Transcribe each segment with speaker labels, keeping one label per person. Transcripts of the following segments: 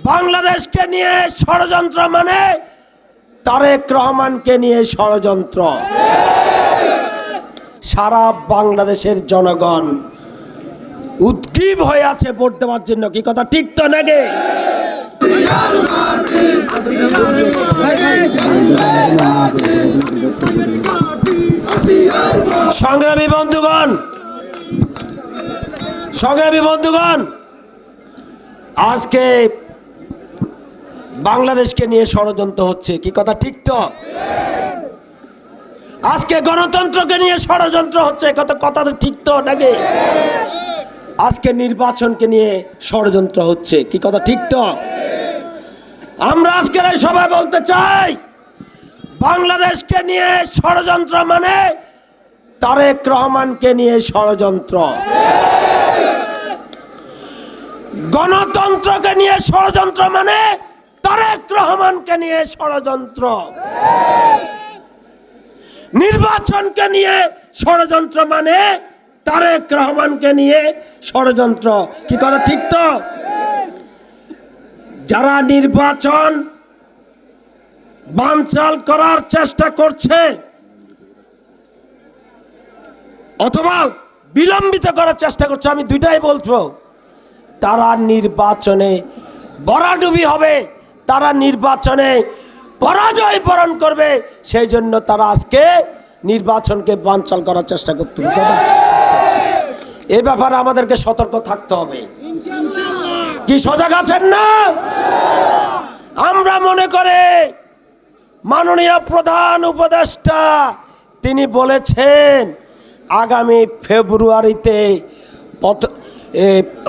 Speaker 1: বাংলাদেশকে নিয়ে ষড়যন্ত্র মানে তারেক রহমানকে নিয়ে ষড়যন্ত্র। সারা বাংলাদেশের জনগণ উদ্গ্রীব হয়ে আছে ভোট দেওয়ার জন্য। কি কথা ঠিক তো নাকি? সংগ্রামী বন্ধুগণ, আজকে বাংলাদেশকে নিয়ে ষড়যন্ত্র হচ্ছে। কি কথা ঠিক তো? আজকে গণতন্ত্রকে নিয়ে ষড়যন্ত্র হচ্ছে। কথা ঠিক তো নাকি? আজকে নির্বাচনকে নিয়ে ষড়যন্ত্র হচ্ছে। কি কথা ঠিক তো? আমরা আজকের এই সভায় বলতে চাই, বাংলাদেশকে নিয়ে ষড়যন্ত্র মানে তারেক রহমানকে নিয়ে ষড়যন্ত্র। গণতন্ত্রকে নিয়ে ষড়যন্ত্র মানে তারেক রহমানকে নিয়ে ষড়যন্ত্র। নির্বাচনকে নিয়ে ষড়যন্ত্র মানে তারেক রহমানকে নিয়ে ষড়যন্ত্র। কি কথা ঠিক তো? যারা নির্বাচন বানচাল করার চেষ্টা করছে অথবা বিলম্বিত করার চেষ্টা করছে, আমি দুইটাই বলবো, তারা নির্বাচনে ভরাডুবি হবে, তারা নির্বাচনে পরাজয় বরণ করবে। সেই জন্য তারা আজকে নির্বাচনকে বানচাল করার চেষ্টা করতে হবে। এই ব্যাপারে আমাদেরকে সতর্ক থাকতে হবে। কি সজাগ আছেন না? আমরা মনে করে মাননীয় প্রধান উপদেষ্টা তিনি বলেছেন আগামী ফেব্রুয়ারিতে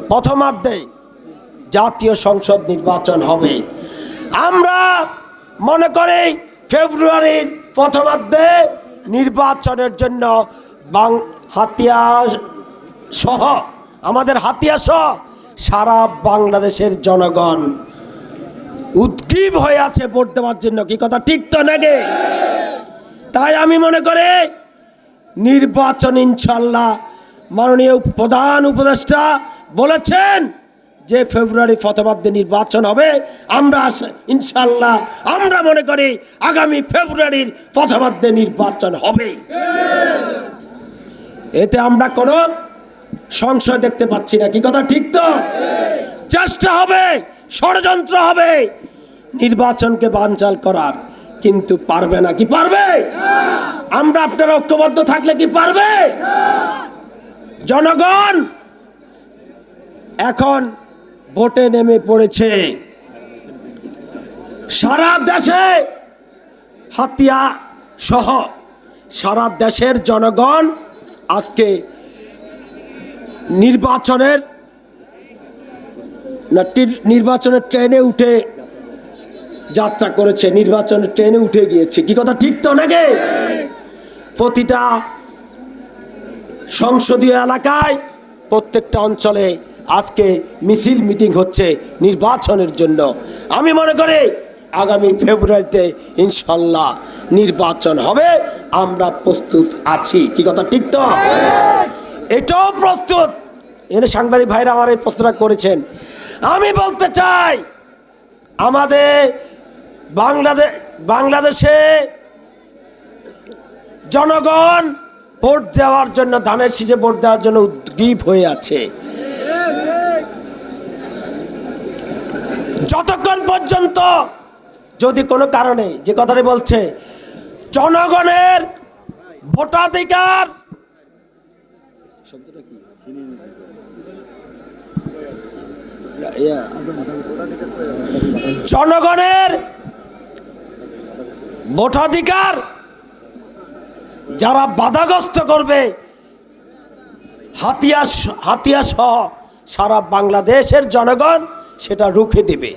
Speaker 1: প্রথমার্ধে জাতীয় সংসদ নির্বাচন হবে। আমরা মনে করি ফেব্রুয়ারির প্রথমার্ধে নির্বাচনের জন্য হাতিয়ার সহ সারা বাংলাদেশের জনগণ উদ্গ্রীব হয়ে আছে ভোট দেওয়ার জন্য। কি কথা ঠিক তো নাকি? তাই আমি মনে করি নির্বাচন ইনশাল্লাহ মাননীয় প্রধান উপদেষ্টা বলেছেন যে ফেব্রুয়ারি প্রথমার্ধে নির্বাচন হবে। আমরা ইনশাল্লাহ আমরা মনে করি আগামী ফেব্রুয়ারির প্রথমার্ধে নির্বাচন হবে। এতে আমরা কোনো সংশয় দেখতে পাচ্ছি না। কি কথা ঠিক তো? চেষ্টা হবে, ষড়যন্ত্র হবে নির্বাচনকে বানচাল করার, কিন্তু পারবে না। কি পারবে? আমরা আপনারা ঐক্যবদ্ধ থাকলে কি পারবে? জনগণ এখন ভোটে নেমে পড়েছে। সারা দেশে হাতিয়া সহ সারা দেশের জনগণ আজকে নির্বাচনের ট্রেনে উঠে যাত্রা করেছে, নির্বাচনের ট্রেনে উঠে গিয়েছে। কি কথা ঠিক তো নাকি? প্রতিটা সংসদীয় এলাকায় প্রত্যেকটা অঞ্চলে আজকে মিছিল মিটিং হচ্ছে নির্বাচনের জন্য। আমি মনে করি আগামী ফেব্রুয়ারিতে ইনশাল্লাহ নির্বাচন হবে। আমরা প্রস্তুত আছি। কি কথা ঠিক তো? এটাও প্রস্তুত। এনে সাংবাদিক ভাইরা আমার এই প্রশ্নটা করেছেন। আমি বলতে চাই আমাদের বাংলাদেশে জনগণ ভোট দেওয়ার জন্য, ধানের শীষে ভোট দেওয়ার জন্য উদ্গ্রীব হয়ে আছে। যতক্ষণ পর্যন্ত যদি কোনো কারণে, যে কথাটি বলছে, জনগণের ভোটাধিকার, জনগণের ভোটাধিকার যারা বাধাগ্রস্ত করবে, হাতিয়া সহ সারা বাংলাদেশের জনগণ সেটা রুখে দেবে।